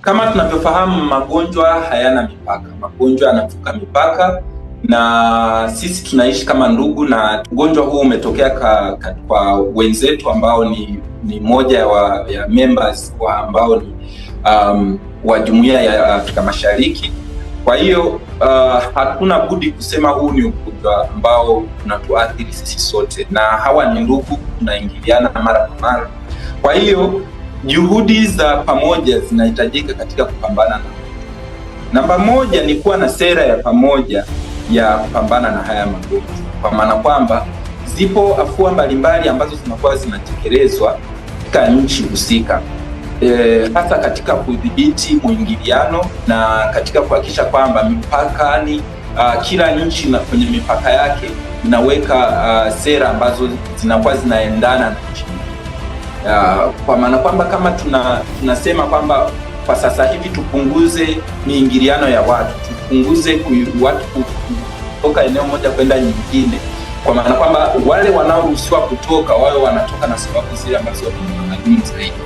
Kama tunavyofahamu, magonjwa hayana mipaka. Magonjwa yanavuka mipaka na sisi tunaishi kama ndugu, na ugonjwa huu umetokea kwa wenzetu ambao ni moja ya members ambao ni wa Jumuiya ya Afrika Mashariki. Kwa hiyo hatuna budi kusema huu ni ugonjwa ambao unatuathiri sisi sote, na hawa ni ndugu, tunaingiliana mara kwa mara. Kwa hiyo juhudi za pamoja zinahitajika katika kupambana na. Namba moja ni kuwa na sera ya pamoja ya kupambana na haya magonjwa, kwa maana kwamba zipo afua mbalimbali ambazo zinakuwa zinatekelezwa katika nchi husika, hasa katika kudhibiti mwingiliano na katika kuhakikisha kwamba mipakani, kila nchi na kwenye mipaka yake inaweka sera ambazo zinakuwa zinaendana na nchi. Kwa maana kwamba kama tunasema kwamba kwa sasa hivi tupunguze miingiliano ya watu, tupunguze watu kutoka eneo moja kwenda nyingine, kwa maana kwamba wale wanaoruhusiwa kutoka wawe wanatoka na sababu zile ambazo ni maalum zaidi.